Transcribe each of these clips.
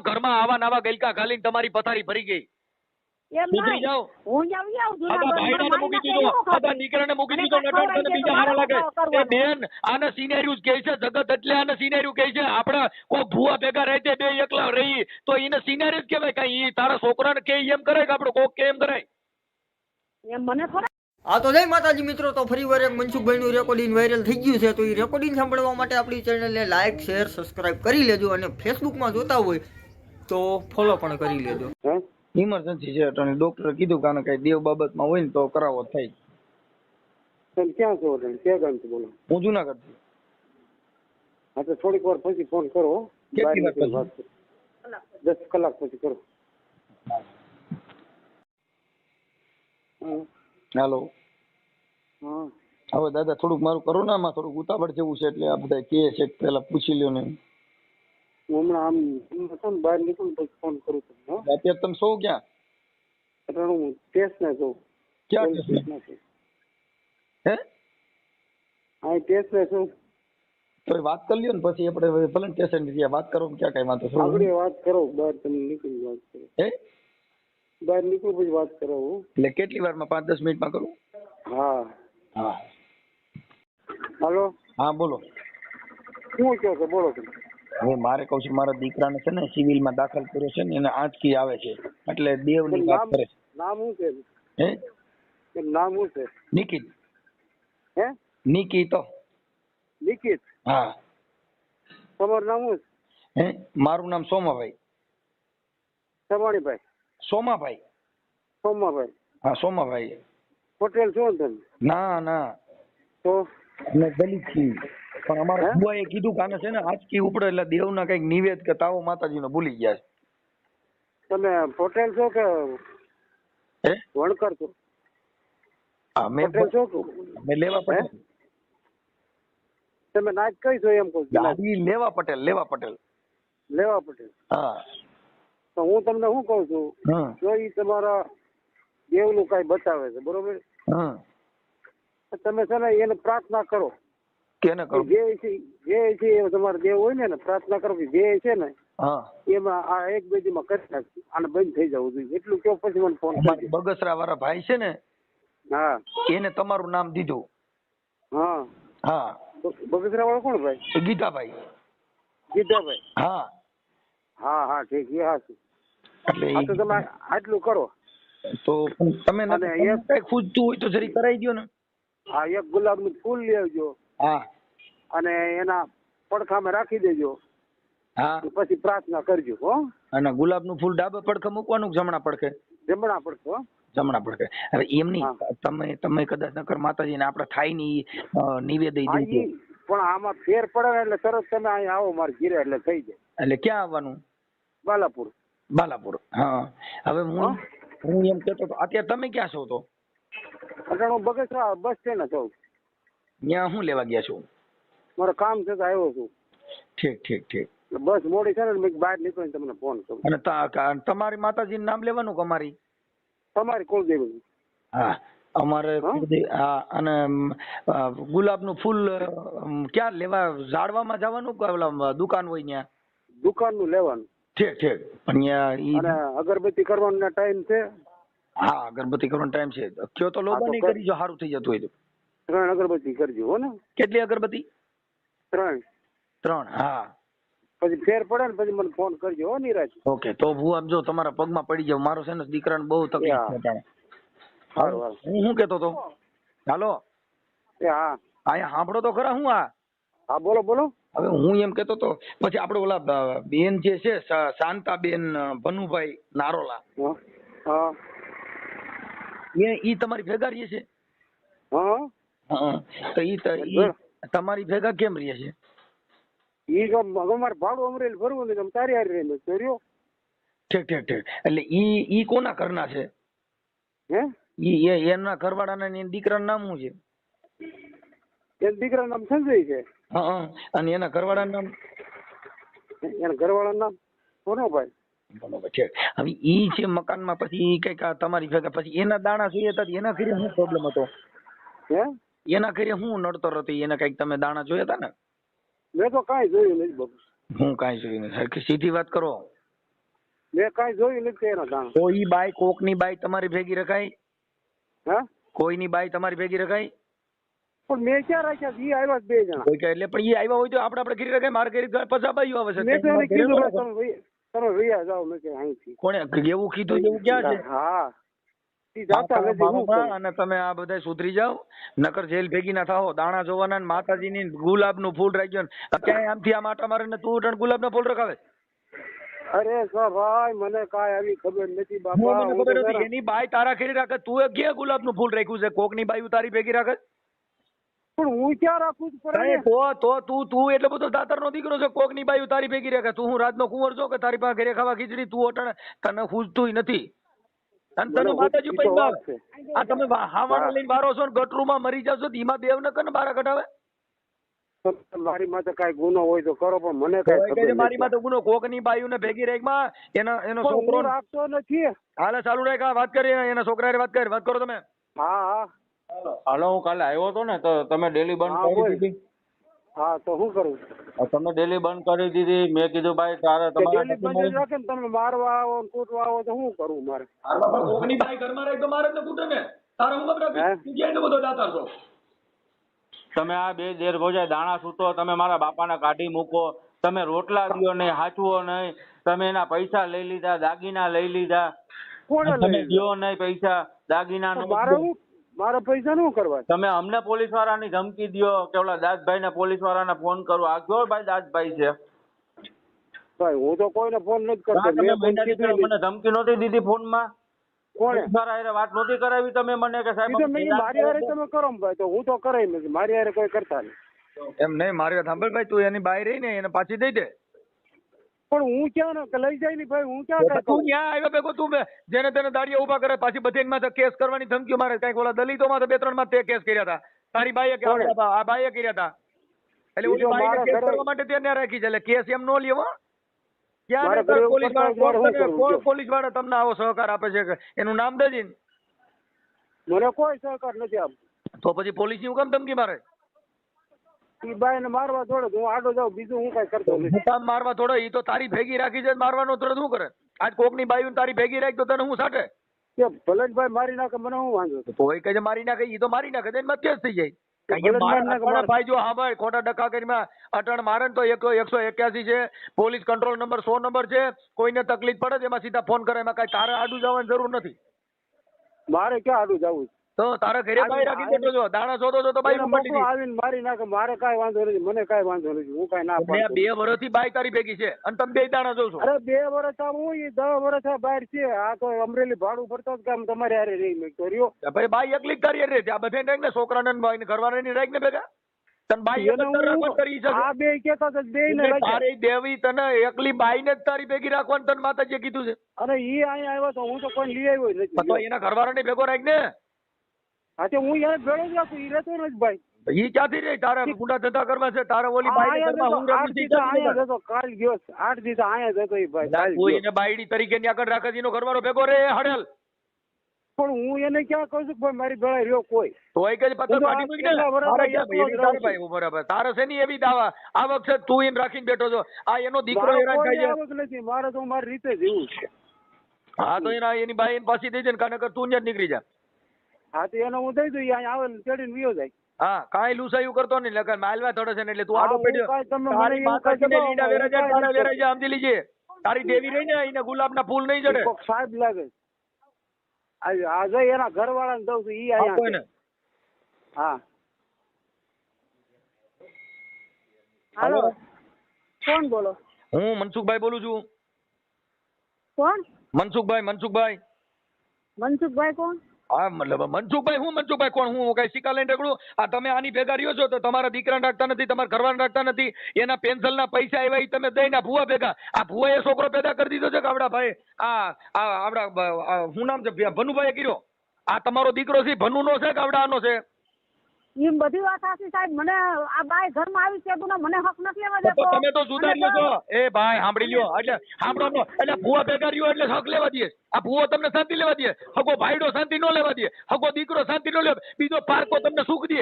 ઘરમાં આવા નવા ગલકા ખાલીને તમારી પથારી ભરી ગઈ. સુધરી જાઓ. આવા ભાઈડાને મૂકી દીધો, આવા દીકરાને મૂકી દીધો, નટવરને બીજા હારા લાગે. એ બેન આને સિનેરિયું કહે છે જગત, એટલે આને સિનેરિયું કહે છે. આપણે કોઈ ભૂવા ભેગા રહેતે બે એકલા રહી તો એને સિનેરિયું જ કહેવાય. કઈ ઈ તારા છોકરાને કે એમ કરે કે આપણે કોક કે એમ કરાય? એમ મને થોડા. આ તો જય માતાજી મિત્રો, તો ફરી વાર એક મનસુખભાઈનું રેકોર્ડિંગ વાયરલ થઈ ગયું છે. તો એ રેકોર્ડિંગ સાંભળવા માટે આપણી ચેનલને લાઈક શેર સબસ્ક્રાઇબ કરી લેજો, અને ફેસબુકમાં જોતા હોય તો ફોલો પણ કરી લેજો. ઇમરજન્સી છે એટલે ડોક્ટરે કીધું કે આને કઈ દેવ બાબતમાં હોય ને તો કરાવો થાય. તમે ક્યાં છો? ક્યાં ગામથી બોલો? હું જુનાગઢ થી. હા તો થોડીક વાર પછી ફોન કરો. કેટલી વાર પછી? 10 કલાક પછી કરો. હાલો. હા હવે દાદા થોડુંક મારું કોરોનામાં થોડુંક ઉતાવળ જેવું છે એટલે આ બધા કહે છે કે પેલા પૂછી લ્યો ને. હું હમણાં આમ છે ને બહાર નીકળું પછી ફોન કરું તમને. અત્યારે તમે સૌ ક્યાં? એટલે હું ટેસ્ટ ના છું. ક્યાં ટેસ્ટ ના છું? હે? હા ટેસ્ટ ના છું. તો વાત કરી લ્યો ને પછી આપણે ભલે સ્ટેશન થી વાત કરો ને ક્યાં કઈ વાંધો છે? આગળ વાત કરો, બહાર તમે નીકળી વાત કરો. હે? બહાર નીકળું પછી વાત કરો. એટલે કેટલી વારમાં? 5-10 મિનિટમાં કરું? હા હા. હાલો. હા બોલો. શું કહો છો? બોલો તમે. હવે મારે કહું છું મારા દીકરાને છે ને સિવિલમાં દાખલ કર્યો છે ને એને આંચકી આવે છે એટલે દેવની વાત કરે છે. નામ શું છે? હે? એમ નામ શું છે? નિકિત. હે? નિકિત. નિકિત. હા. તમારું નામ શું છે? હે? મારું નામ સોમાભાઈ. સમાણીભાઈ? સોમાભાઈ. સોમાભાઈ. હા સોમાભાઈ. પટેલ છો ને તમે? ના ના. તો અમે દલિત છીએ પણ અમારા બુઆએ કીધું કે આને છે ને આંચકી ઉપડે એટલે દેવના કઈક નિવેદ કે તાવો માતાજીનો ભૂલી ગયા છે. તમે પટેલ છો કે હે? વણકર છો? અમે પટેલ છો કે અમે લેવા પટેલ. તમે નાચ કઈ છો એમ કહું છું? ઈ લેવા પટેલ. લેવા પટેલ. લેવા પટેલ. હા. તો હું તમને શું કહું છું, હા. જો ઈ તમારા દેવનું કઈ બતાવે છે બરોબર, હા. તમે છે ને એને પ્રાર્થના કરો. કેને કરું? જે છે એ તમારા દેવ હોય ને પ્રાર્થના કરો કે જે છે ને હા. એમાં આ 1-2 દીમાં કરી નાખશું, આને બંધ થઈ જવું જોઈએ એટલું કહો પછી મને ફોન કરજો. બગસરા વાળા ભાઈ છે ને હા એને તમારું નામ દીધું. હા. હા. બગસરા વાળો કોણ ભાઈ? ગીતાભાઈ. ગીતાભાઈ. હા. હા હા ઠીક એ હા છે. એટલે હા તો તમે આટલું કરો. તો તમે અને કઈ ખૂજતું હોય તો જરી કરાવી દો ને. હા એક ગુલાબનું ફૂલ લઈ આવજો. હા. અને એના પડખામાં રાખી દેજો. હા. પછી પ્રાર્થના કરજો. હો. અને ગુલાબનું ફૂલ ડાબા પડખે મૂકવાનું કે જમણા પડખે? જમણા પડખે. હો. જમણા પડખે. હવે એમ નહીં, તમે કદાચ નકર માતાજીને આપણે થાય ની નિવેદ દઈ દીધું પણ આમાં ફેર પડે એટલે તરત તમે અહીંયા આવો મારે ઘીરે એટલે થઈ જાય. એટલે ક્યાં આવવાનું? બાલાપુર. બાલાપુર. હા. હવે હું એમ કહેતો તો અત્યારે તમે ક્યાં છો? તો એટલે હું બગસરા બસ સ્ટેન્ડ છું. ત્યાં હું લેવા ગયા છો? મારે કામ છે તો આવ્યો છું. ઠીક ઠીક ઠીક. બસ મોડી છે ને મેં બહાર નીકળીને તમને ફોન કરું. અને તમારી માતાજીનું નામ લેવાનું કે અમારી? તમારી કુળદેવી. હા અમારે હા. અને ગુલાબનું ફૂલ ક્યાં લેવા? ઝાડવામાં જવાનું કે ઓલા દુકાન હોય ત્યાં? દુકાનનું લેવાનું. ઠીક ઠીક. પણ અને અગરબત્તી કરવાનો ટાઈમ છે? હા અગરબત્તી કરવાનો ટાઈમ છે. કયો તો લોબા નહીં કરી જો સારું થઈ જતું હોય તો. 3 અગરબત્તી કરજો. હો ને? કેટલી અગરબત્તી? 3. 3. હા. પછી ફેર પડે ને પછી મને ફોન કરજો. હો નિરાજ. ઓકે. તો હું આમ જો તમારા પગમાં પડી જાવ. મારો છે ને દીકરાને બહુ તકલીફ છે ત્યાં. હું શું કેતો તો? હાલો. હા અહીંયા સાંભળો તો ખરા. હું હા બોલો બોલો. હવે હું એમ કેતો તો પછી આપડે ઓલા બેન જે છે શાંતાબેન ભનુભાઈ નારોલા, હા ઈ તમારી ભેગા રહીએ છે? હા. તો ઈ તમારી ભેગા કેમ રહીએ છે? ઈ અમારે ભાડું અમરેલી ભરવું ને તારી હારી રહીને ચોર્યો. ઠીક ઠીક ઠીક. એટલે ઈ કોના ઘરના છે? હે? ઈ એના ઘરવાળાના ને દીકરાનું નામ શું છે? એના દીકરાનું નામ સંજય છે. હા. અને એના ઘરવાળાનું નામ? એના ઘરવાળાનું નામ સોનોભાઈ. બરોબર છે. હવે ઈ છે મકાનમાં પછી કઈક તમારી ભેગા પછી એના દાણા જોઈએ હતા એના ઘરે શું પ્રોબ્લેમ હતો? હે? એના ઘરે શું નડતર હતી? એને કઈક તમે દાણા જોયા હતા ને? મેં તો કાંઈ જોયું નથી બાબુ. હું કાંઈ જોયું નથી. સીધી વાત કરો. મેં કાંઈ જોયું નથી એના દાણા. તો ઈ બાઈ કોકની બાઈ તમારી ભેગી રખાય? હા કોઈની બાઈ તમારી ભેગી રખાય? પણ મેં ક્યાં રાખ્યા છે? ઈ આવ્યા જ 2 જણા. કોઈ કે એટલે પણ ઈ આવ્યા હોય તો આપણે ઘરે રખાય. મારે ઘરે પછા બાઈઓ આવે છે. મેં તો એને કીધું ભાઈ તમે વૈયા જાઓ. મેં કે અહીંથી. કોણે એવું કીધું? એવું ક્યાં છે? હા ઈ જાતા નથી. હું કરું? અને તમે આ બધા સુધરી જાઓ, નકર જેલ ભેગી ના થાઓ. દાણા જોવાના ને માતાજીની ગુલાબનું ફૂલ રાખ્યો ને ક્યાંય આમથી આમ આટા મારે ને તું ગુલાબના ફૂલ રખાવે. અરે સર ભાઈ મને કાંઈ આવી ખબર નથી મને બાપા. ખબર નથી. એની બાઈ તારા ખેરી રાખે. તું ક્યાં ગુલાબનું ફૂલ રાખ્યું છે? કોકની બાઈ તારી ભેગી રાખે? પણ હું ક્યાં રાખું છું? પર તું એટલો બધો દાતરનો દીકરો છે. કોકની બાઈ તારી ભેગી રાખે. તું હું રાતનો કુંવર છો કે તારી પાસે ઘરે ખાવા ખીચડી? તું અટાણે તને ખૂજતું નથી. અને તને માતાજી પૈસા આવે. આ તમે હાવાને લઈને બારો છો ને ગટરૂમાં મરી જાવ છો એમાં દેવ ન કર ને બારા કઢાવે. મારી માથે કાંઈ ગુનો હોય તો કરો, પણ મને કાંઈ ખબર નથી. મારી માથે ગુનો કોકની બાઈઓને ભેગી રાખમાં એનો છોકરો રાખતો નથી. હાલે ચાલુ રાખ. વાત કરી એના છોકરા વાત કરો તમે. હા હા હાલો હું કાલે આવ્યો હતો ને તો તમે ડેલી બંધ કરી દીધી. હા તો શું કરું? તમે ડેલી બંધ કરી દીધી. મેં કીધું ભાઈ તારે ડેલી બંધ રાખે ને તમે મારવા આવો ને કૂટવા આવો તો શું કરવું મારે? કોકની બાઈ ઘરમાં રાખ તો મારે જ ને કૂટે ને. તારે હું ખબર તું ક્યાં બધો દાતાર છો? તમે આ 2 દેર ભોજાય દાણા સૂતો. તમે મારા બાપાને કાઢી મૂકો. તમે રોટલા દ્યો નહીં, હાચવો નહીં. તમે એના પૈસા લઈ લીધા, દાગીના લઈ લીધા. તમે દ્યો નહીં પૈસા દાગીના. મારા પૈસા નું કરવા? તમે અમને પોલીસ વાળાની ધમકી દ્યો કે ઓલા દાસભાઈ ને પોલીસ વાળાને ફોન કરો. આ કયો ભાઈ દાસભાઈ છે? ભાઈ હું તો કોઈને ફોન નથી કરતો. મને ધમકી નહોતી દીધી ફોનમાં? કોણે? મારા વાત નહોતી કરાવી તમે મને કે સાહેબ મારી હારે તમે કરો ભાઈ? તો હું તો કરાય નથી. મારી હારે કોઈ કરતા નહીં. એમ નહીં. મારી વાત સાંભળ ભાઈ. તું એની બાઈ રહી ને એને પાછી દઈ દે. પણ હું ક્યાં લઈ જાય ને ભાઈ? હું ક્યાં તું ત્યાં આવ્યો ભેગો. તું જેને તેને દાડિયા ઉભા કરે પાછી બધી માં કેસ કરવાની ધમકીઓ મારે. કઈક ઓલા દલિતો માં 2-3 માં તે કેસ કર્યા હતા. તારી બાઈએ આ બાઈએ કર્યા હતા. એટલે ઓલી બાઈને કેસ કરવા માટે ત્યાં રાખી છે. એટલે કેસ એમ નો લેવો. ક્યાં પોલીસ વાળા તમને આવો સહકાર આપે છે? એનું નામ દેજી. મને કોઈ સહકાર નથી આપતો. તો પછી પોલીસ ની હું કામ ધમકી મારે? ઈ બાઈ ને મારવા થોડો હું આડો જાઉં. બીજું હું કઈ કરતો નથી. કામ મારવા થોડો. ઈ તો તારી ભેગી રાખી છે. મારવાનો થોડો શું કરે? આજ કોકની બાઈ તારી ભેગી રાખી તો તને હું સાટે? ભલે ભાઈ મારી નાખે મને હું વાંધો? તો એ કહે મારી નાખે. ઈ તો મારી નાખે તો કેસ થઈ જાય. ભાઈ જો હા ભાઈ ખોટા ડખા કરીને અટણ મારે ને તો 181 છે. પોલીસ કંટ્રોલ નંબર 100 નંબર છે. કોઈને તકલીફ પડે છે એમાં સીધા ફોન કરે. એમાં કઈ તારે આડું જવાની જરૂર નથી. મારે ક્યાં આડું જવું? તો તારે ઘરે બાઈ રાખી બેઠો છો. દાણા શોધો છો તો બાઈ આવીને મારી નાખે. મારે કાંઈ વાંધો નથી. મને કાંઈ વાંધો નથી. હું કાંઈ ના પાડું. 2 વર્ષથી બાઈ તારી ભેગી છે અને તમે 2 દાણા જોશો. અરે 2 વર્ષ હું 10 વર્ષ બહાર છે. આ તો અમરેલી ભાડું ભરતો જ કામ તમારે હારે રહી મેં તો રહ્યો. ભાઈ બાઈ એકલી જ તારી રહે. આ બધે રાખ ને છોકરાને બાઈને ઘરવાળાની રાખ ને ભેગા. તને બાઈ કરી શકે. આ 2 કેતા તો 2 ને તારી દેવી તને એકલી બાઈને જ તારી ભેગી રાખવાનું તને માતાજીએ કીધું છે. અરે ઈ અહીંયા આવ્યો તો હું તો કોઈ લઈ આવ્યો નથી. તો એના ઘરવાળાને ભેગો રાખ ને. હા તો હું યાર ભેળો જ રાખું. ઈ રહેતો નથી ભાઈ. ઈ ક્યાંથી રે? તારે ગુંડા ધંધા કરવા છે? તારે ઓલી બાઈ ઘરમાં હું અહીંયા જતો કાલ ગયો 8 દિવસ અહીંયા જતો ઈ ભાઈ. કોઈ એને બાઈડી તરીકે ની આગળ રાખે એનો ઘરવાળો ભેગો રે હડેલ. પણ હું એને ક્યાં કહું છું ભાઈ મારી ગળે રહ્યો કોઈ? તો એ કઈ પત્તર કાઢી મૂકી ને. બરાબર. તારે છે ની એવી દાવા આ વખતે તું એને રાખીને બેઠો છો. આ એનો દીકરો હેરાન થાય છે. આવક નથી. મારે તો મારી રીતે જીવું છે. હા તો એની બાઈ એને પાછી દઈ દે ને કાને તું જ નીકળી જા. હા તો એને હું દઈ દઉં. અહીંયા આવે ચડીને વિયો જાય. હા કાંઈ લુસાયું કરતો નહીં. લગન માલવા થોડો છે ને એટલે તું આડો પડ્યો. તારી માતાજીને લીડા વેરાઈ જાય સમજી લીજે. તારી દેવી રહી ને એને ગુલાબના ફૂલ નહીં ચડે. સાહેબ લાગે આ જો એના ઘરવાળાને દઉં છું. ઈ અહીંયા હા. હાલો કોણ બોલો? હું મનસુખભાઈ બોલું છું. કોણ? મનસુખભાઈ. મનસુખભાઈ કોણ? હા મતલબ મનસુખભાઈ કોણ? હું કઈ શિકા લઈને રગડું? આ તમે આની ભેગા રહ્યો છો તો તમારા દીકરાને રાખતા નથી, તમારા ઘરવાળાને રાખતા નથી. એના પેન્શન ના પૈસા આવ્યા એ તમે દઈને ભૂવા ભેગા. આ ભૂવા એ છોકરો પેદા કરી દીધો છે કે આપડા ભાઈ આપડા શું નામ છે ભનુભાઈ કર્યો? આ તમારો દીકરો છે ભનુ નો છે કે આપડા આનો છે? એમ બધી વાત સાચી સાહેબ. મને આ બાઈ ઘરમાં આવી છે મને હક નથી લેવા દેતો. તમે તો જુદા રહ્યો છો. એ ભાઈ સાંભળી લ્યો. એટલે સાંભળો એટલે ભૂવા ભેગા રહ્યો એટલે હક લેવા દે. આ ભૂવો તમને શાંતિ લેવા દે. હગો ભાઈડો શાંતિ નો લેવા દે. હગો દીકરો શાંતિ નો લેવા. બીજો પારકો તમને સુખ દે.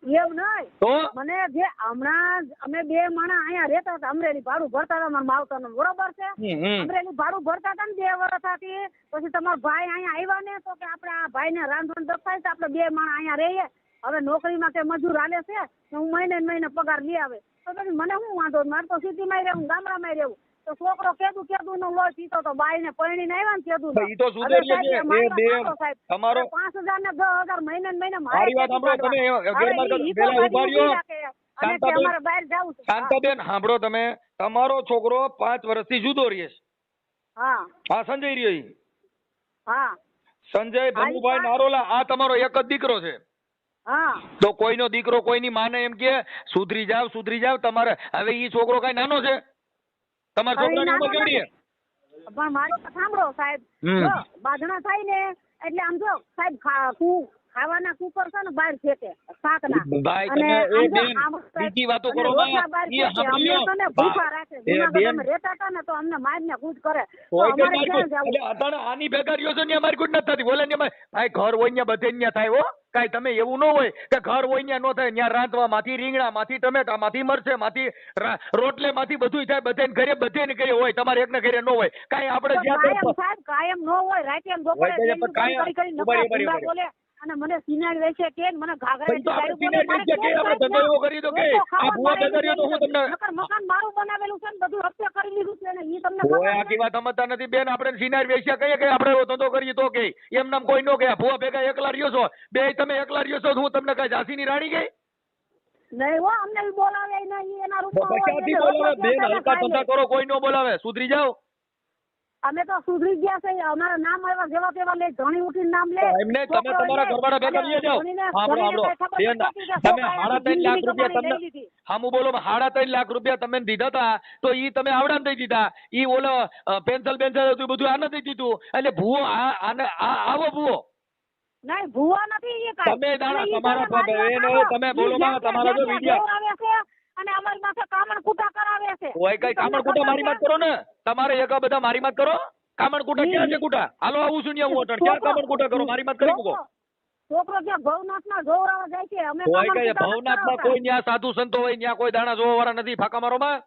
એમ નહીં તો મને જે હમણાં અમે 2 માણસ અહીંયા રહેતા હતા અમરેલી ભાડું ભરતા હતા મારા માવતરનું બરોબર છે અમરેલી ભાડું ભરતા હતા ને 2 વર્ષથી પછી તમારો ભાઈ અહીંયા આવ્યા ને તો કે આપણે આ ભાઈને રાંધણ દફાય તો આપણે 2 માણસ અહીંયા રહીએ હવે નોકરીમાં કે મજૂર હાલે છે હું મહિને ને મહિને પગાર લઈ આવે તો પછી મને શું વાંધો મારે તો સિટીમાં રહેવું ગામડામાં રહેવું તો છોકરો કેદું નો લોહી પીતો તો બાઈ ને પરણીને આવ્યા ને કેદું ઈ તો સુધરી છે તમારો 5,000 ને 10,000 મહિને ને મહિને મારી વાત સાંભળો તમે પેલા ઉભા રહ્યો શાંતાબેન સાંભળો તમે તમારો છોકરો 5 વર્ષથી જુદો રહે છે હા સંજય રહ્યો ઈ હા સંજય ભનુભાઈ નારોલા આ તમારો એક જ દીકરો છે હા તો કોઈનો દીકરો કોઈની માને એમ કે સુધરી જાવ તમારે હવે ઈ છોકરો કઈ નાનો છે તમારા છોકરાની ઉંમર કેવડી છે પણ મારી વાત સાંભળો સાહેબ જો બાધણા થાય ને એટલે આમ જો સાહેબ ખાવાના કુકર છે ને બહાર ફેંકે શાકના ભાઈ તમે એ બેન બીજી વાતો કરો માં ઈ સાંભળ્યો અમને ભૂખા રાખે જૂનાગઢ અમે રહેતા હતા ને તો અમને મારને કૂટ કરે તો અમારે ક્યાં જવું અતાણે આની ભેગા રહ્યો છો ને મારી કૂટ નથી થતી બોલે ને ભાઈ ઘર હોય ને બધે ન્યા થાય હો કાઈ તમે એવું ન હોય કે ઘર હોય ન્યા નો થાય ન્યા રાંધવા માંથી રીંગણા માંથી ટમેટા માંથી મરચે માંથી રોટલે માંથી બધું થાય બધે ને ઘરે હોય તમારે એકને ઘરે ન હોય કાઈ આપણે કાયમ સાહેબ કાયમ ન હોય રાતે બપોરે બોલે અને મને સિનાર વેચે કે મને ઘાઘરા મકાન મારું બનાવેલું છે ને બધું હપ્તે કરી લીધું છે ને ઈ તમને આખી વાત સમજતા નથી બેન આપણે સિનાર વેચ્યા કહીએ કે આપણે એવો ધંધો કરીએ તો કે એમ નામ કોઈ નો ગયા ભૂવા ભેગા એકલા રહ્યો છો બે તમે એકલા રહ્યો છો હું તમને કઈ ઝાંસીની રાણી ગઈ નહીં હો અમને બોલાવે નહીં એના રૂપમાં ક્યાંથી બોલાવે બેન હલકા ધંધા કરો કોઈ નો બોલાવે સુધરી જાઓ અમે તો સુધરી ગયા છે અમારા નામ આવ્યા જેવા તેવા લે ધણી ઉઠીને નામ લે એમને તમે તમારા ઘરવાળા ભેગા લઈ જાઓ સાંભળો બેન તમે 3.5 લાખ રૂપિયા તમને હામુ બોલો 3.5 લાખ રૂપિયા તમે દીધા હતા તો ઈ તમે આવડાને દઈ દીધા ઈ ઓલો પેન્સલ હતું બધું આને દઈ દીધું એટલે ભૂવો આવો ભૂવો નહીં ભૂવા નથી એ કાઈ તમે દાણા તમારા તમે બોલો માં તમારા જો વિડિયો અને અમારી માથે કામણ કુટા કરાવે છે ઓય કઈ કામણ કુટા મારી વાત કરો ને તમારે એક બધા મારી વાત કરો કામણ કુટા ક્યાં છે કુટા હાલો આવું છું ને હું અટણ ક્યાં કામણ કુટા કરો મારી વાત કરી મૂકો છોકરો જ્યાં ભવનાથમાં જોવરાવા જાય છે અમે ઓય કઈ ભવનાથમાં કોઈ ન્યા સાધુ સંતો હોય ન્યા કોઈ દાણા જોવા વાળા નથી ફાકા મારો માં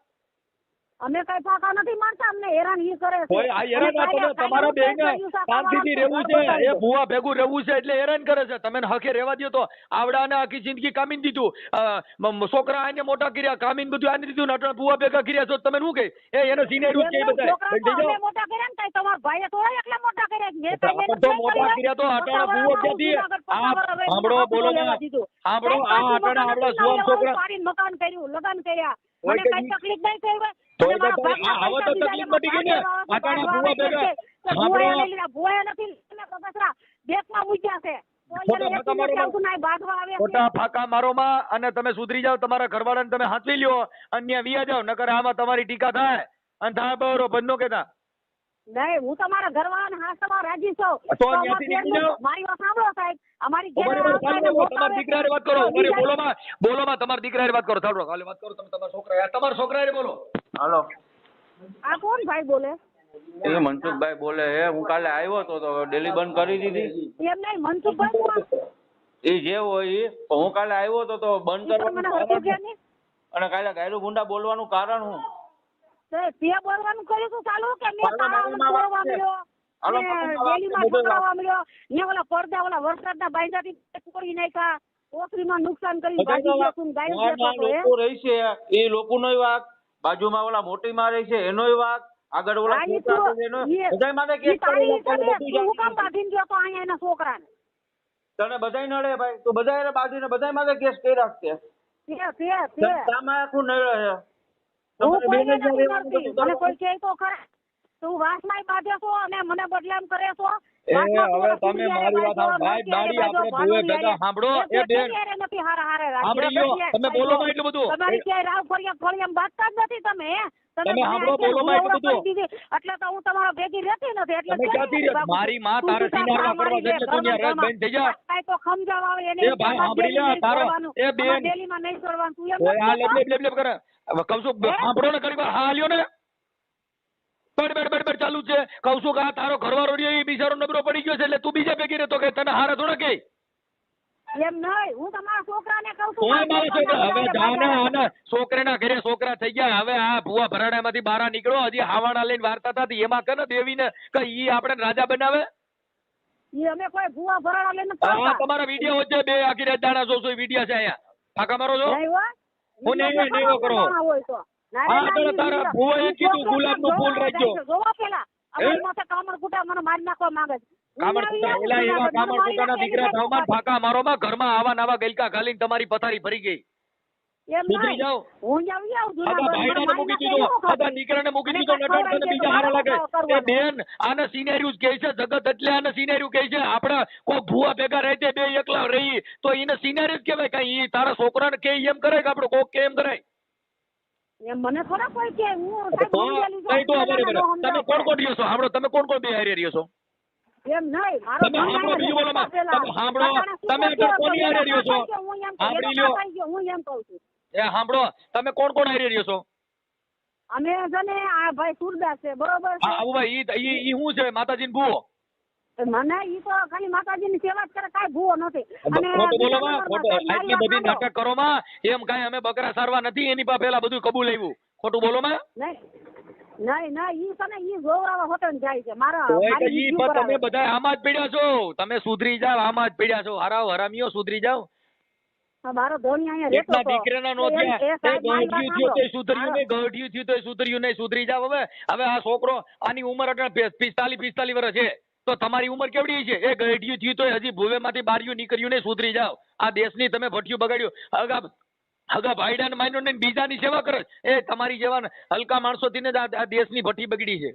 અમે કઈ ફાકા નથી મારતા અમને હેરાન ઈ કરે છે ઓય આ હેરાન તમે તમારા બેને શાંતિથી રહેવું છે એ ભૂવા ભેગું રહેવું છે એટલે હેરાન કરે છે તમે હકે રહેવા દો તો આવડાને આખી જિંદગી કામીન દીધું છોકરા આને મોટા કર્યા કામીન બધું આને દીધું નટણ ભૂવા ભેગા કર્યા છો તમે શું કે એને સિનેરી કે બધા મોટા કર્યા ને તમારા ભાઈએ થોડા એકલા મોટા કર્યા મે તો મોટા કર્યા તો અટાણા ભૂવો ક્યાંથી સાંભળો બોલો સાંભળો આ અટાણા આપડા સુવામ છોકરા પાડીને મકાન કર્યું લગન કર્યા મને કઈ તકલીફ નહીં થઈ હવે તો તકલીફ પડી ગઈ ને અટાણા ભૂવા ભેગા ભૂવા નથી બસરા દેશમાં મૂક્યા છે ખોટા ફાકા મારો માં અને તમે સુધરી જાવ તમારા ઘરવાળાને તમે હાથવી લ્યો અન્ય વિયા જાવ નકર આમાં તમારી ટીકા થાય અને થાય બરો બંધો કેતા નહીં હું તમારા ઘરવાળાને હાથમાં રાજી છું તો ત્યાંથી નીકળી જાવ મારી વાત સાંભળો સાહેબ અમારી તમારા દીકરાની વાત કરો બોલોમાં તમારા દીકરાની વાત કરો ચાલો કાલે વાત કરો તમે તમારા છોકરાએ બોલો હાલો આ કોણ ભાઈ બોલે એ મનસુખભાઈ બોલે હે હું કાલે આવ્યો તો ડેલી બંધ કરી દીધી એમ નહીં મનસુખભાઈ એ જે હોય હું કાલે આવ્યો તો બંધ કરવાનું અને કાલે ગાયરું ગુંડા બોલવાનું કારણ હું તે બોલવાનું કર્યું તું ચાલુ કે મેં તારા બોલવા મળ્યો ડેલીમાં છોકરાવા મળ્યો ને ઓલા પડદા ઓલા વરસાદના બાંધાથી તોડી નાખ્યા ઓસરીમાં નુકસાન કરી ભાગી ગયો તું ગાયરું લોકો રહી છે એ લોકોનો વાક બાજુમાં ઓલા મોટી માં રહી છે એનોય વાક આગળ ઓલા બધા માથે કેસ છોકરાને તને બધાય નડે ભાઈ તો બધા બાજુને બધા માથે કેસ કરી રાખશે આખું નડે મને કોઈ કહે તો ખરા તું વાસમાં બાંધે છો અને મને બદલામ કરે છો હવે તમે મારી વાત ભાઈ દાડી આપણે ભૂવે ભેગા સાંભળો એ બેન નથી હારે સાંભળી લ્યો તમે બોલો માં એટલું બધું તમારી ક્યાંય રાવ ફળિયામ બાંધતા જ નથી તમે સાંભળો બોલો માં એટલું બધું એટલે તો હું તમારો ભેગી રહેતી નથી એટલે તમે ક્યાંથી મારી માં તારે સિનારવા કરવા છે તું ત્યાં રસ બેન થઈ જા કાઈ તો સમજાવ આવે એને એ ભાઈ સાંભળી લે તારો એ બેન ડેલીમાં નહીં છોડવાનું તું એમ ઓય આ લેબ કરે હવે કહું છું સાંભળો ને કરી હા લ્યો ને બડ ચાલુ છે કહું છું કે આ તારો ઘરવાળો રહ્યો એ બિચારો નબળો પડી ગયો છે એટલે તું બીજા ભેગી રહેતો કે તને હારા થોડા કે એમ નહીં, હું તમારા છોકરાને કહું છું. તોય મારા છોકરા હવે જાને આના છોકરાના ઘરે છોકરા થઈ ગયા. હવે આ ભુવા ભરાડામાંથી બહાર નીકળો. હજી હાવાણા લઈને વાર્તા થતી એમાં કે ને દેવીને કે ઈ આપણે રાજા બનાવે. ઈ અમે કોઈ ભૂવા ભરાડા લઈને આ તમારા વિડીયો વચ્ચે બે આખી રાત દાણા જોશો વિડીયો છે અહીંયા. ફાકા મારો છો? નહીં હોય. હું નહીં એવો કરો. હોય તો હા તો તારા ભુવાએ કીધું ગુલાબનું ફૂલ રાખજો. જોવા પેલા અમારી માથે કામરકુટા મને મારી નાખવા માંગે છે. કામરકુટા એલા એવા કામરકુટાના દીકરા થાવમાં ફાકા મારોમાં ઘરમાં આવા નવા ગલકા ખાલીને તમારી પથારી ભરી ગઈ. એમ સુધરી નહીં. જાઓ. હું આવી આવું આદા ભાઈડાને મૂકી દીધો. આદા દીકરાને મૂકી દીધો. નટણ તને બીજા હારા લાગે. એ બેન આને સિનેરિયું કહે છે જગત એટલે આને સિનેરિયું કહે છે. આપણે કોઈ ભુવા ભેગા રહે છે બે એકલા રહી તો એને સિનેરિયું જ કહેવાય. કઈ ઈ તારા છોકરાને કે એમ કરે કે આપણે કોક કે એમ કરાય. એમ મને થોડા કોઈ કે હું તો કઈ તો અમારે બરાબર. તમે કોણ કોણ રહ્યો છો? સાંભળો તમે કોણ કોણ બે હારે રહ્યો છો? એમ નહીં મારો તમે સાંભળો બીજું બોલો માં. તમે સાંભળો તમે અત્યારે કોની હારે રહ્યો છો? સાંભળી લ્યો. હું એમ કહું છું એ સાંભળો તમે કોણ કોણ હારે રહ્યો છો? અમે છે ને આ ભાઈ સુરદાસ છે બરોબર છે. હા ભાઈ ઈ શું છે? માતાજીને ભૂવો? મને ઈ તો ખાલી માતાજીની સેવા જ કરે કાંઈ ભૂવો નથી. ખોટું બોલો માં. ખોટું આટલી બધી નાટક કરો માં. એમ કાંઈ અમે બકરા સારવા નથી એની પાસે પેલા બધું કબૂલ આવ્યું. ખોટું બોલો માં. નહીં ઈ છે ને ઈ જોવરાવા હોતે ને જાય છે મારા હોય કે ઈ પણ તમે બધા આમાં જ પડ્યા છો. તમે સુધરી જાવ. આમાં જ પડ્યા છો. હરાવ હરામીઓ સુધરી જાવ. મારો ધોની અહીંયા રહેતો એટલા હતો. દીકરાના નો થયા. એ ગઢિયું થયું તો સુધર્યું નહીં. ગઢિયું થયું તો સુધર્યું નહીં. સુધરી જાવ હવે. હવે આ છોકરો આની ઉંમર 45 વર્ષ છે તો તમારી ઉંમર કેવડી છે? એ ગઢિયું થયું તો હજી ભુવેમાંથી બારીયું નીકળ્યું નહીં. સુધરી જાવ. આ દેશની તમે ભઠ્યું બગાડ્યું. હગા ભાઈડા ને માન્યો ને બીજાની સેવા કરે. એ તમારી જેવા હલકા માણસોથી ને જ આ દેશની ભઠ્ઠી બગડી છે.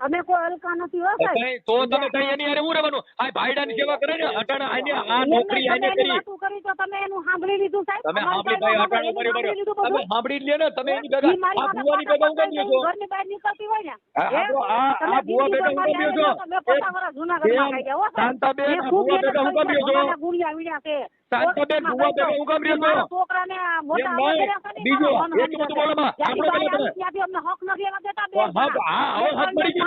અમે કોઈ હલકા નથી હો સાહેબ. તો તમે કઈ એની હારે હું રહેવાનું? આ ભાઈડાની સેવા કરે ને અટાણે આને આ નોકરી આને કરી. વાતું કરી તો તમે એનું સાંભળી લીધું સાહેબ. તમે સાંભળી ભાઈ અટાણે તમે સાંભળી લ્યો ને. તમે એની ભેગા આ ભુવાની ભેગા હું કર્યો છો? ઘરની બહાર નીકળતી હોય ને આ ભુવા ભેગા હું કર્યો છો? શાંતાબેન આ ભુવા ભેગા હું કર્યો છો? ગુણિયા વીણ્યા છે શાંતાબેન ભુવા ભેગા હું કર્યો છો? છોકરાને મોટા બીજું એટલું બધું બોલો માં. સાંભળો પેલા તમે. ત્યાંથી અમને હક નથી લેવા દેતા બેન. હવે હાથ પડી ગયો.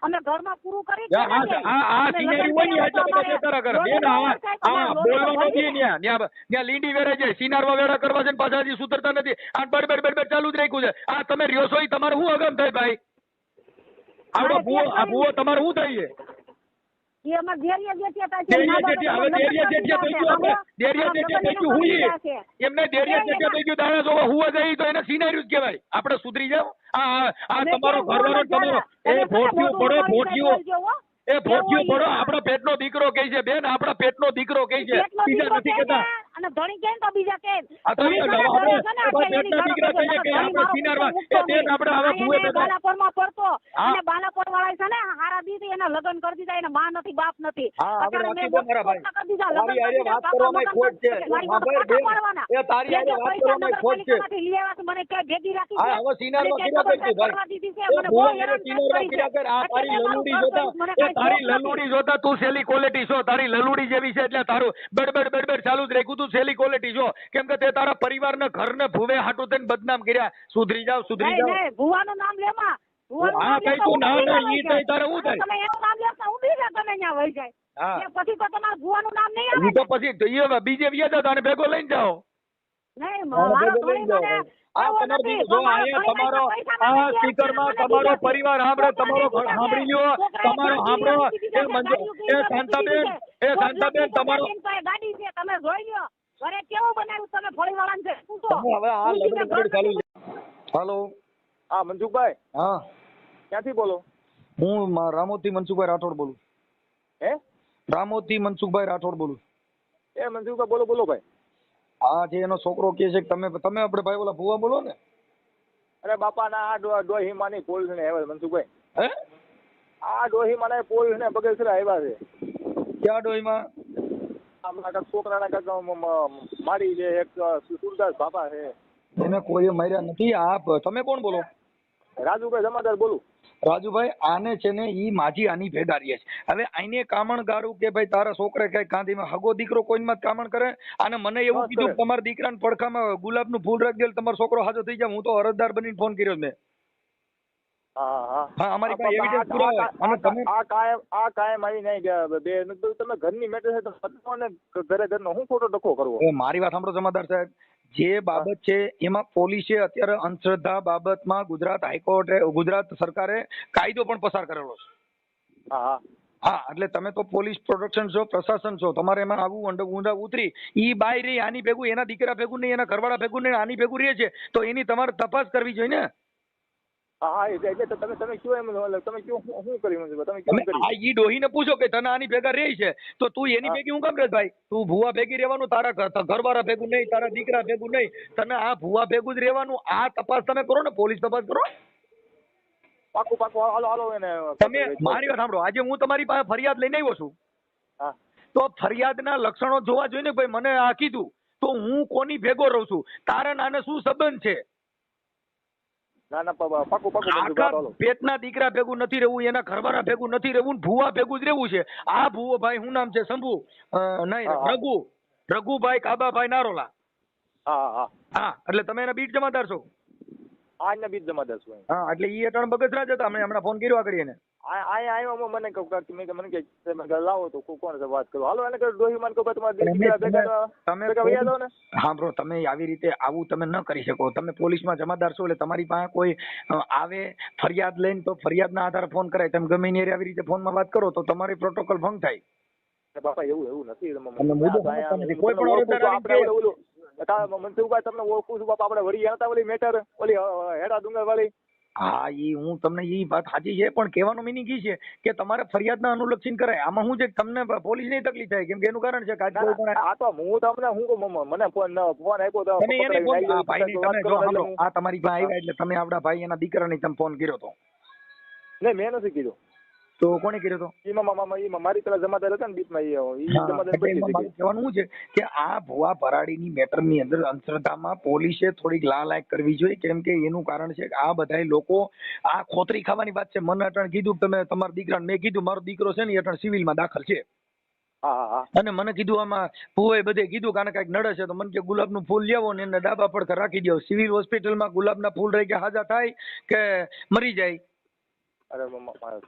અમે ઘરમાં પૂરું કરી લીંડી વેરે છે. સિનારવા વેરા કરવા છે પાછા હજી સુધરતા નથી. આ બડ ચાલુ જ રાખ્યું છે. આ તમે રહ્યો છો તમારે શું અગમ થાય ભાઈ? આવડો ભૂવો તમારે શું થાય છે? આપણે સુધરી જાવ. આ તમારો ઘરવાળો તમારો એ ભોટિયું પડો આપણા પેટનો દીકરો કહે છે બેન. આપણા પેટનો દીકરો કહે છે. બીજા નથી કહેતા. અને ધણી કેમ તો બીજા કેમ પેટના દીકરા કહીએ કે આપણે સિનારવા એ બેન આપણે હવે ભૂવે બેઠા. બાલાપોરમાં પડતો અને બાલાપોર વાળા છે ને હારા દીધી એના લગ્ન કરી દીધા. એને માં નથી બાપ નથી. મને કઈ ભેગી રાખી હવે સિનારવા કર્યા કરતી ભાઈ. તારી લલુડી જોતા તું સેલી ક્વોલિટી છો. તારી લલુડી જેવી છે એટલે તારું બડબડ ચાલુ જ રાખ્યું. તું સેલી ક્વોલિટી છો કેમ કે તે તારા પરિવારને ઘરને ભૂવે હાટું થઈને બદનામ કર્યા. સુધરી જાવ. ભુવાનું નામ લેમાં હા કઈ તું ના ઈ કઈ તારે શું થાય? તમે એનું નામ લેતા હું બીજા તમે ત્યાં વહી જાય. પછી તો તમારું ભુવાનું નામ નહીં આવે. તો પછી બીજે વ્યાજ હતા અને ભેગો લઈને જાઓ. નહીં મારો ધણી મને તમારો આ સ્પીકરમાં તમારો પરિવાર સાંભળે. તમારો સાંભળી લ્યો. તમારો સાંભળો. એ શાંતાબેન તમારો ગાડી છે તમે જોઈ લ્યો. ઘરે કેવું બનાવ્યું તમે ફળીવાળાને છે શું તો હવે આ લગ્ન ચાલુ છે. હાલો હા મનસુખભાઈ. હા ક્યાંથી બોલો? હું રામોદથી મનસુખભાઈ રાઠોડ બોલું. હે? રામોદથી મનસુખભાઈ રાઠોડ બોલું. એ મનસુખભાઈ બોલો ભાઈ. હા જે એનો છોકરો કહે છે કે તમે આપણે ભાઈ ઓલા ભુવા બોલો ને. અરે બાપા ના આ ડોહીમાની પોલ ને આવ્યા મનસુખભાઈ. હે? આ ડોહીમાના પોલ ને બગેસરા આવ્યા છે. ક્યાં ડોહીમાં? આપણા કાંક છોકરાના કાંક મારી છે એક સુરદાસ બાપા છે. એને કોઈ માર્યા નથી. આ તમે કોણ બોલો? રાજુભાઈ જમાદાર બોલું. રાજુભાઈ આને છે ને ઈ માજી આની ભેગા રહે છે. હવે આઈને કામણ ગારું કે ભાઈ તારા છોકરે કઈ કાંધીમાં હગો દીકરો કોઈમાં કામણ કરે. અને મને એવું કીધું તમારા દીકરાને પડખામાં ગુલાબનું ફૂલ રાખી દે તમારો છોકરો હાજો થઈ જાય. હું તો અરજદાર બનીને ફોન કર્યો મેં. હા હા અમારી પાસે એવિડન્સ પુરાવા અને તમે આ કાયમ આવી નહીં કે બે તમે ઘરની મેટર છે તો બધાને ઘરનો હું ખોટો ડખો કરવો. મારી વાત સાંભળો જમાદાર સાહેબ, જે બાબત છે એમાં પોલીસે અત્યારે અંધશ્રદ્ધા બાબતમાં ગુજરાત હાઈકોર્ટે ગુજરાત સરકારે કાયદો પણ પસાર કરેલો છે. હા હા એટલે તમે તો પોલીસ પ્રોટેક્શન છો, પ્રશાસન છો, તમારે એમાં આવું ઊંડા ઉતરી ઈ બાય રહી આની ભેગું એના દીકરા ભેગું નહીં, એના ઘરવાળા ભેગું નહીં, આની ભેગું રહે છે તો એની તમારે તપાસ કરવી જોઈએ ને. હા એટલે તમે કયો એમ તમે કયો શું કર્યું તમે કેમ કર્યું? આ ઈ ડોહીને પૂછો કે તને આની ભેગા રહી છે તો તું એની ભેગી હું કામ રહે ભાઈ? તું ભૂવા ભેગી રહેવાનું, તારા ઘરવાળા ભેગું નહીં, તારા દીકરા ભેગું નહીં, તને આ ભૂવા ભેગું જ રહેવાનું. આ તપાસ તમે કરો ને, પોલીસ તપાસ કરો. પાકું હાલો એને તમે મારી વાત સાંભળો, આજે હું તમારી પાસે ફરિયાદ લઈને આવ્યો છું. હા તો ફરિયાદના લક્ષણો જોવા જોઈએ ને ભાઈ. મને આ કીધું તો હું કોની ભેગો રહું છું, તારા નાને શું સંબંધ છે? ના પાકું આખા પેટના દીકરા ભેગું નથી રહેવું, એના ઘરવાળા ભેગું નથી રહેવું, ભૂવા ભેગું જ રહેવું છે. આ ભૂવો ભાઈ શું નામ છે? શંભુ નહીં, રઘુભાઈ કાબાભાઈ નારોલા. હા એટલે તમે એના બીટ જમાદાર છો? આજના બીજ જમાદાર છું. હા એટલે ઈ અટણ બગસરા જ હતા. અમે હમણાં ફોન કર્યો આગળ એને. આવ્યો મને કહું કે લાવો તો કોણ છે વાત કરો. હાલો એને ડોહી મને કહું તમારા દીકરા ભેગા ને. હા બ્રો, તમે આવી રીતે આવું તમે ન કરી શકો. તમે પોલીસમાં જમાદાર છો એટલે તમારી પાસે કોઈ આવે ફરિયાદ લઈને તો ફરિયાદના આધારે ફોન કરાય. તમે ગમે એની આવી રીતે ફોનમાં વાત કરો તો તમારી પ્રોટોકોલ ભંગ થાય. બાપા એવું નથી. કોઈ પણ મનસુખભાઈ તમને ઓળખું છું બાપા. આપણે વળી હતા ઓલી મેટર ઓલી હેડા ડુંગર વાળી. હા ઈ હું તમને ઈ વાત સાચી છે પણ કહેવાનો મિનિંગ ઈ છે કે તમારે ફરિયાદના અનુલક્ષીને કરાય. આમાં શું છે તમને પોલીસની તકલીફ થાય કેમ કે એનું કારણ છે કે આ તો હું તમને મને ફોન આપ્યો તો તમે એને ભાઈને તમે જો હાલો આ તમારી પાસે આવ્યા એટલે તમે આપડા ભાઈ એના દીકરાને તમે ફોન કર્યો તો? નહીં મેં નથી કીધું. તો કોને કર્યો તો? એમાં મારી પેલા જમાદાર હતા ને બીચમાં કહેવાનું છે કે આ ભુવા ભરાડીની મેટરની અંદર અંધશ્રદ્ધામાં પોલીસે થોડીક લાલાયક કરવી જોઈએ કેમ કે એનું કારણ છે કે આ બધા લોકો આ ખોતરી ખાવાની વાત છે. મને અટણ કીધું તમે તમારા દીકરાને, મેં કીધું મારો દીકરો છે ને એ અટણ સિવિલમાં દાખલ છે અને મને કીધું આમાં ભુવાએ બધે કીધું કારણ કઈક નડે છે તો મને કે ગુલાબનું ફૂલ લેવો ને એને ડાબા પડખે રાખી દો. સિવિલ હોસ્પિટલમાં ગુલાબના ફૂલ રહી ગયા હાજા થાય કે મરી જાય? અરે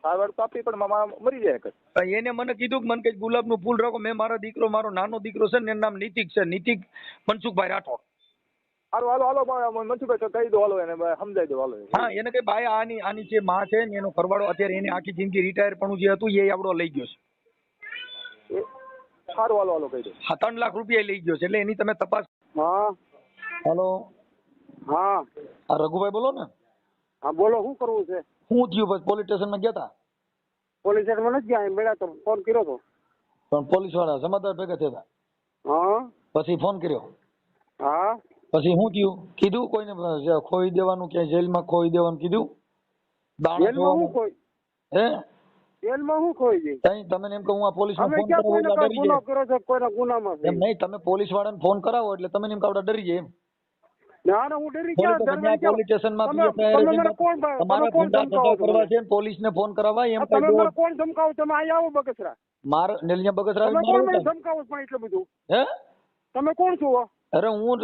સારવાર તો આપી પણ મરી જાય. એને મને કીધું કે મને કઈ ગુલાબનું ફૂલ રાખો. મેં મારો દીકરો, મારો નાનો દીકરો છે ને એનું નામ નીતિક છે, નીતિક મનસુખભાઈ રાઠોડ. હાલો મનસુખભાઈ કહી દો, હાલો એને સમજાઈ દો. હાલો હા એને કઈ ભાઈ આની જે માં છે ને એનો ઘરવાળો અત્યારે એને આખી જિંદગી રિટાયર પણ જે હતું એ આવડો લઈ ગયો છે. સારું હાલો કહી દો. હા 3 લાખ રૂપિયા લઈ ગયો છે એટલે એની તમે તપાસ. હા હાલો હા રઘુભાઈ બોલો ને? હા બોલો, શું કરવું છે? શું થયું? બસ પોલીસ સ્ટેશનમાં ગયા હતા? પોલીસ સ્ટેશનમાં નથી ગયા, મેળા તો ફોન કર્યો તો પણ પોલીસ વાળા જમાદાર ભેગા થયા હતા. હા પછી ફોન કર્યો? હા પછી શું થયું? કીધું કોઈને ખોઈ દેવાનું કે જેલમાં ખોઈ દેવાનું કીધું? જેલમાં હું ખોઈ? હે જેલમાં હું ખોઈ જઈ? તમે એમ કે હું આ પોલીસમાં ફોન કરાવો ગુનો કરો છો, કોઈના ગુનામાં એમ નહીં, તમે પોલીસ વાળાને ફોન કરાવો એટલે તમે એમ કાવડા ડરી જાય એમ. ના ના હું ડરી ગયા. પોલીસ સ્ટેશનમાં તમારા ગુંડા ધંધા કરવા છે પોલીસને ફોન કરાવવા એમ તમે કોણ ધમકાવો? તમે અહીં આવો બગસરા. માર નેલિયા બગસરા ધમકાવો પણ એટલું બધું. હે તમે કોણ છો? અરે હું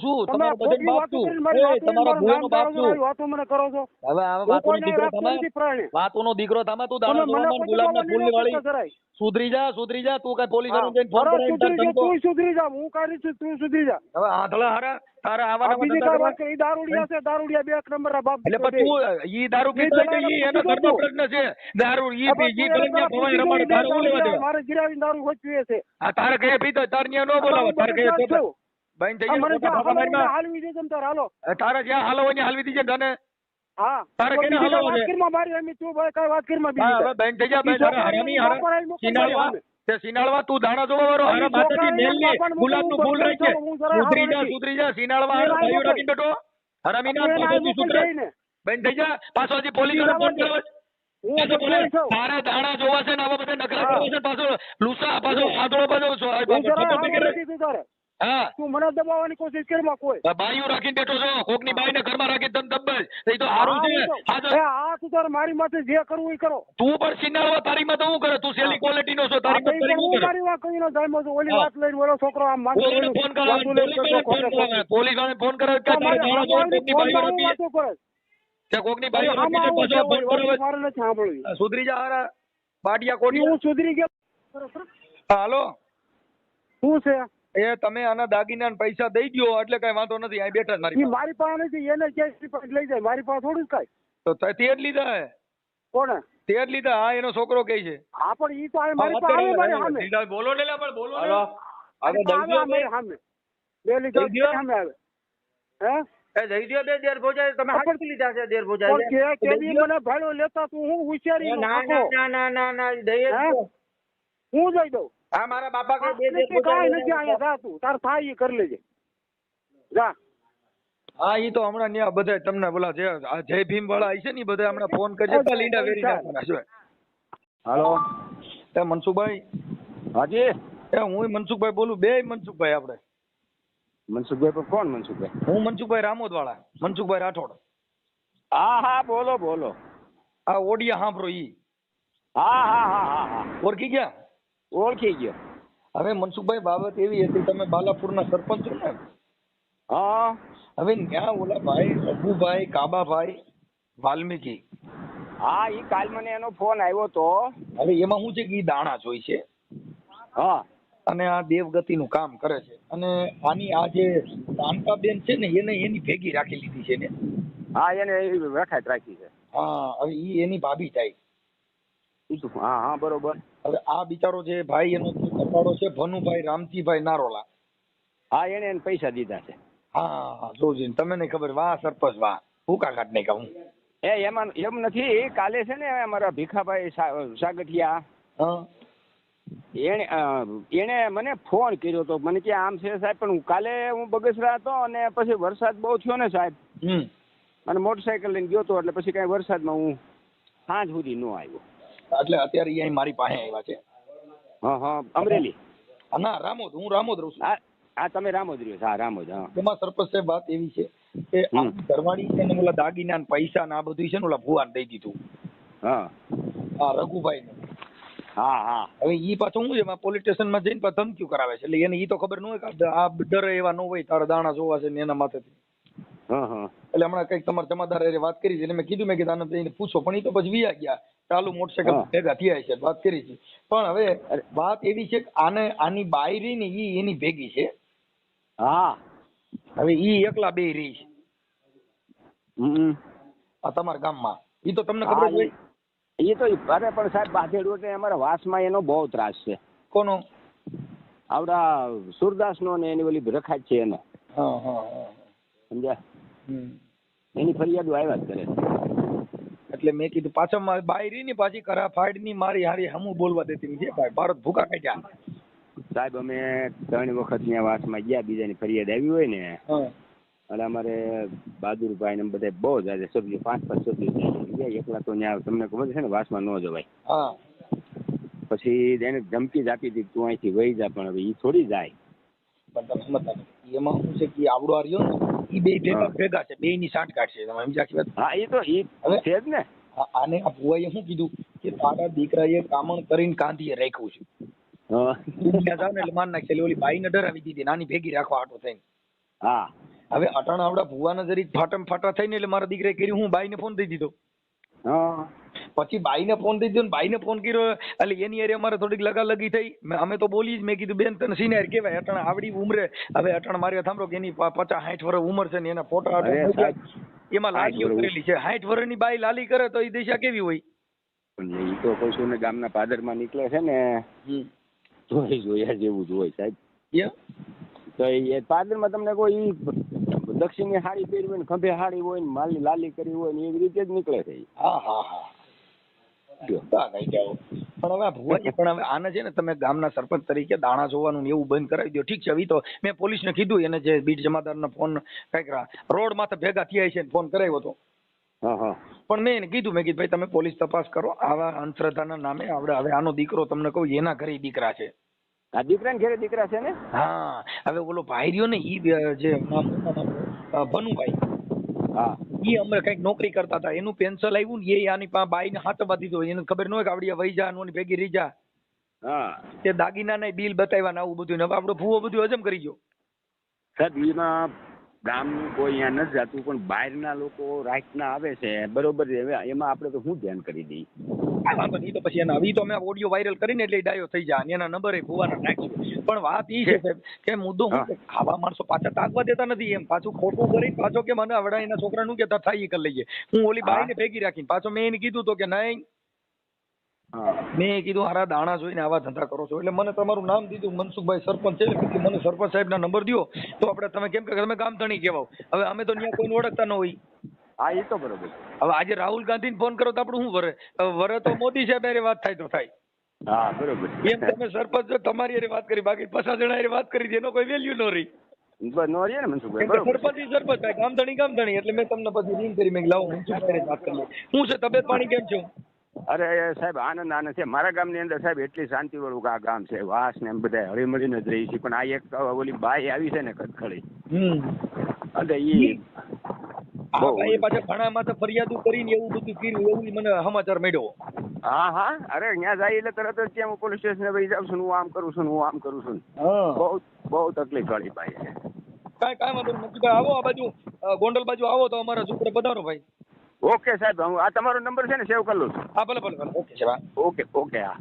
શું તમારો બધો બાપ છું, તમારો ભૂવાનો બાપ છું. વાતો મને કરો છો. હવે આ વાતોનો દીકરો તમે, વાતોનો દીકરો તમે, તું દાણા જોવામાં ગુલાબના ફૂલની વાળી સુધરી જા તું કઈ પોલીસ વાળાને જઈને ફોન કરાવી તું સુધરી જા. હું કાઢી છું, તું સુધરી જા. હવે આંધળા હારા તારા આવા દારૂડિયા છે, દારૂડિયા 2 નંબર ના બાપ. એટલે પણ તું ઈ દારૂ પીતો હોય તો ઈ એનો ઘરનો પ્રશ્ન છે. દારૂ ઈ પી જી કલંગિયા ભવાઈ રમાડે દારૂ લેવા દે. મારે ગિરાવી દારૂ હોચવે છે. આ તારે કઈ પીતો તાર ન્યા નો બોલાવો. તારે કઈ બેન થઈ જાય હાલવી દે તમ તાર. હાલો તારે જ્યાં હાલો હોય હાલવી દીજે તને. હા તારે કેને હાલો છે? વાતકીરમાં મારી એમ તું ભાઈ કઈ વાતકીરમાં બીજી. હા બેન થઈ જા બેન. તારે હરામી હારા સિનાળવા તે સિનાળવા તું દાણા જોવા વાળો હારા માથેથી મેલની ગુલાબનું ફૂલ રહી છે. સુધરી જા સિનાળવા હારા ભાઈઓ રાખીને બેઠો હરામી ના પાછળથી સુધરે. બેન થઈ જા પાછો હજી પોલીસ વાળા ફોન કરો. તારે દાણા જોવા છે ને આવા બધા નખરા કરવા છે. પાછો લુસા પાછો આદળો પાછો હા તું મને દબાવવાની કોશિશ કરમાં કોઈ બાઈઓ રાખીને બેઠો છો. કોકની બાઈને ઘરમાં રાખી તને દબાય એ તો હારું છે. આ તું તારે મારી માથે જે કરવું એ કરો. તું પણ સિનાળવા તારી માં તો હું કરે? તું સેલી ક્વોલિટી નો છો. તારી માં કરી હું કરે? મારી વાત કઈ નો જાય મો ઓલી વાત લઈને ઓલો છોકરો આમ માંગે ફોન કરાવે પોલીસ વાળાને ફોન કરાવે કે તારે દાણા જોવા કોકની બાઈઓ રાખી. તે કોકની બાઈ નો કીધું પાછો ફોન કરો. મારે નથી સાંભળવી. સુધરી જા હારા બાટિયા કોટી. હું સુધરી ગયો. હાલો શું છે? એ તમે આના દાગીના ને પૈસા દઈ દ્યો એટલે કઈ વાંધો નથી. અહીં બેઠા જ મારી ઈ મારી પાસે નથી, એને કેશ લઈ જાય. મારી પાસે થોડું કાંઈ. તો તે જ લીધા હે. કોને? તે જ લીધા. હા એનો છોકરો કહે છે. હા પણ ઈ તો આ મારી પાસે આવે મારી સામે. સીધા બોલો ને લા, પણ બોલો ને. હાલો આવે મારી સામે. બે લીધો સામે આવે. હે? એ જઈ દ્યો બે દેર ભોજાય. તમે હાથથી લીધા છે દેર ભોજાય. પણ કેદી મને ભાડો લેતા તું હું હોશિયારી નો ના આખો. ના ના ના ના દઈએ જ હે? તો. હું જઈ દઉં. હા મારા બાપા કે બે દેર કાંઈ નથી. ભોજાય. અહીંયા જા તું. તાર થાય ઈ કરી લેજે. જા. હા ઈ તો હમણાં ન્યા બધા તમને બોલા જે આ જય ભીમ વાળા આવી છે ને ઈ બધા હમણાં ફોન કરજે. લીંડા વેરી નાખવાના છે. હાલો. એ મનસુખભાઈ. હાજી. એ હું મનસુખભાઈ બોલું. બે મનસુખભાઈ આપણે. મનસુખભાઈ પણ કોણ મનસુખભાઈ? હું મનસુખભાઈ રામોદ વાળા. મનસુખભાઈ રાઠોડ. હા હા બોલો બોલો. આ ઓડિયા સાંભળો ઈ. હા હા હા હા હા ઓળખી ગયા? ઓળખી ગયો. હવે મનસુખભાઈ બાબત એવી હતી, તમે બાલાપુરના સરપંચ છો ને? હા. હવે ત્યાં ઓલા ભાઈ રઘુભાઈ કાબાભાઈ વાલ્મીકી. હા ઈ કાલ મને એનો ફોન આવ્યો તો. હવે એમાં શું છે કે ઈ દાણા જોઈ છે હા. અને આ દેવગતિનું કામ કરે છે અને આની આ જે કાંતાબેન છે ને એને એની ભેગી રાખી લીધી છે ને. હા એને એવી રખાત રાખી છે. હા હવે ઈ એની ભાભી થાય. હા હા બરોબર. હવે આ બિચારો જે ભાઈ એનો કપાળો છે ભનુભાઈ રામજીભાઈ નારોલા. હા એને પૈસા દીધા છે. હા જોજી તમને નહીં ખબર. વાહ સરપંચ વાહ. ભૂકા કાઢ નહીં કહું. એમાં એમ નથી. કાલે છે ને અમારા ભીખાભાઈ સાગઠિયા હા એને મને ફોન કર્યો તો. મને કે આમ છે સાહેબ, પણ કાલે હું બગસરા હતો અને પછી વરસાદ બહુ થયો ને સાહેબ, અને મોટરસાયકલ લઈને ગયો તો એટલે પછી કઈ વરસાદમાં હું સાંજ સુધી ન આવ્યો. એટલે અત્યારે ઈ અહીં મારી પાસે આવ્યા છે. હા હા અમરેલી. ના રામોદ. હું રામોદ રહું છું. હા તમે રામોદ રહ્યો. હા રામોદ. હા એમાં સરપંચ સાહેબ વાત એવી છે કે આ ઘરવાળી છે ને ઓલા દાગીના ને પૈસા ને આ બધું છે ને ઓલા ભુવાને દઈ દીધું. હા હા રઘુભાઈ ને. હા હા. હવે ઈ પાછું શું છે પોલીસ સ્ટેશન માં જઈને પાછું ધમકીઓ કરાવે છે. એટલે એને ઈ તો ખબર ન હોય કે આ ડરે એવા ન હોય તારા દાણા જોવા છે ને એના માથેથી. હા હા. એટલે હમણાં કઈક તમારા જમાદાર એ વાત કરી છે એટલે મેં કીધું આને જઈને પૂછો, પણ ઈ તો પછી વિયા ગયા. ચાલુ મોટરસાયકલ ભેગા થયા છે વાત કરી છે. પણ હવે વાત એવી છે કે આની બાઈ રહી ને ઈ એની ભેગી છે. હા. હવે ઈ એકલા બે રહી છે આ તમારા ગામમાં. ઈ તો તમને ખબર હોય. એ તો અરે પણ સાહેબ બાધેડ એટલે અમારા વાસમાં એનો બહુ ત્રાસ છે. કોનો? આવડા સુરદાસ નો ને એની ઓલી રખાય છે એને. હા હા સમજ્યા? એની ફરિયાદો આવ્યા જ કરે. એટલે મેં કીધું પાછળ બાઈ રહી ને પાછી કરા ફાડ ની મારી હારી હમું બોલવા દેતી નથી ભાઈ. ભારત ભૂખા કાઢ્યા. સાહેબ અમે 3 વખત ત્યાં વાસમાં ગયા. બીજાની ફરિયાદ આવી હોય ને એટલે અમારે બહાદુરભાઈ ને બધા બહુ જ આજે સભ્યો 5-5 સભ્યો એકલા તો ત્યાં તમને ખબર છે ને વાસમાં ન જવાય. હા પછી એને ધમકી જ આપી હતી તું અહીંથી વહી જા, પણ હવે ઈ થોડી જાય. પણ તમે સમજતા નથી એમાં શું છે કે આવડો આર્યો ને ઈ બે ભેગા છે. બે ની સાંઠગાંઠ છે. તમે સમજ્યા કે વાત? હા એ તો ઈ છે જ ને. આને આ ભુવાએ શું કીધું કે તારા દીકરાએ કામણ કરીને કાંધીએ રાખ્યું છે. ત્યાં જાવ ને એટલે માર નાખે. ઓલી બાઈ ને ડરાવી દીધી નાની ભેગી રાખવા હાટો થઈને. હા હવે અટાણા આવડા ભુવાના જરીક ફાટમ ફાટા થઈને એટલે મારા દીકરાએ કર્યું હું બાઈને ફોન દઈ દીધો. પછી બાઈને ફોન દઈ દીધો ને બાઈને ફોન કર્યો એટલે એની હારે અમારે થોડીક લગાલગી થઈ. અમે તો બોલી જ. મેં કીધું બેન તને સિનિયર કહેવાય અટાણા આવડી ઉંમરે. હવે અટાણા મારી સાંભળો કે એની 50-60 વર્ષ ઉંમર છે ને એના ફોટા એમાં લાલીઓ કરેલી છે. 60 વર્ષની બાઈ લાલી કરે તો એ દિશા કેવી હોય? પણ એ તો કહું છું ને ગામના પાદરમાં નીકળે છે ને જોયા જેવું જ હોય સાહેબ. તો એ પાદરમાં તમને કોઈ દક્ષિણની હાડી પહેરી હોય ને ખંભે હાડી હોય ને માલી લાલી કરી હોય ને એવી રીતે જ નીકળે છે. હા હા હા પણ હવે ભુવાજી પણ હવે આને છે ને તમે ગામના સરપંચ તરીકે દાણા જોવાનું ને એવું બંધ કરાવી દો. ઠીક છે. હવે તો મેં પોલીસને કીધું એને જે બીટ જમાદારનો ફોન કઈક રોડ માથે ભેગા થયા છે ફોન કરાવ્યો હતો. પણ મેં એને કીધું ભાઈ તમે પોલીસ તપાસ કરો. આવા અંધશ્રદ્ધાના નામે હવે આનો દીકરો તમને કહું એના ઘરે દીકરા છે. આ દીકરાને ઘરે દીકરા છે ને. હા હવે ઓલો ભાઈ રહ્યો ને ઈ જે ભનુભાઈ. હા ઈ અમે કઈક નોકરી કરતા હતા. એનું પેન્શન આવ્યું ને એ આની પાસે બાઈને હાથમાં દીધો. એને ખબર ન હોય કે આવડી વહી જા નો ભેગી રહી જા. તે દાગીના ના બિલ બતાવ્યા ને આવું બધું. હવે આપણો ભૂવો બધું હજમ કરી ગયો. સાહેબ એમાં ગામનું કોઈ અહીંયા નથી જતું, પણ બહારના લોકો રાતના આવે છે, બરોબર છે. હવે એમાં આપણે તો શું ધ્યાન કરી દઈએ? વાંધો નહીં, તો પછી એના આવી તો અમે ઓડિયો વાયરલ કરીને એટલે ડાયો થઈ જાય અને એના નંબર એ ભુવાના નાખ્યો. પણ વાત એ છે સાહેબ કે મુદ્દો હું કે આવા માણસો પાછા તાકવા દેતા નથી. એમ પાછું ખોટું કરી પાછો કે મને આવડા એના છોકરાનું કે થાય કરી લઈએ. હું ઓલી બાઈને ભેગી રાખીને પાછો મેં એને કીધું તો કે નહીં, મેં કીધું હારા દાણા જોઈને આવા ધંધા કરો છો. એટલે મને તમારું નામ દીધું, મનસુખભાઈ સરપંચ છે. એટલે મને સરપંચ સાહેબના નંબર દો તો આપણે તમે કેમ કે તમે ગામ ધણી કહેવાઓ. હવે અમે તો ત્યાં કોઈને ઓળખતા ન હોય. હા, એ તો બરોબર. હવે આજે રાહુલ ગાંધીને ફોન કરો તો આપણું શું વરે તો મોદી સાહેબ હારે વાત થાય તો થાય. હા, બરોબર. એમ તમે સરપંચ તમારી હારે વાત કરી, બાકી 50 જણા હારે વાત કરી એનો કોઈ વેલ્યુ ન રહી. સરપંચ થાય, ગામ ધણી. એટલે મેં તમને પછી રિંગ કરી, મેં લાવો મનસુખભાઈ વાત કરી લે. શું છે તબિયત પાણી કેમ છે? અરે સાહેબ આનંદ છે. મારા ગામની અંદર સાહેબ એટલી શાંતિ વાળું આ ગામ છે. વાસ ને એમ બધા હળી મળીને જ રહી છે. પણ આ એક ઓલી બાઈ આવી છે ને કદખળી, અને એ પાછા ઘણામાં તો ફરિયાદો કરીને એવું બધું કર્યું એવું મને સમાચાર મળ્યો. હા, અરે ત્યાં જાય એટલે તરત જ ત્યાં પોલીસ સ્ટેશન ભાઈ જાઉં છું, હું આમ કરું છું. બહુ તકલીફ વાળી બાઈ છે. કાંઈ વાંધો નથી. આવો આ બાજુ ગોંડલ બાજુ આવો તો અમારા છોકરા પધારો ભાઈ. ઓકે સાહેબ, આ તમારો નંબર છે ને, સેવ કરી લઉં છું. હા ભલે. ઓકે સાહેબ. ઓકે હા.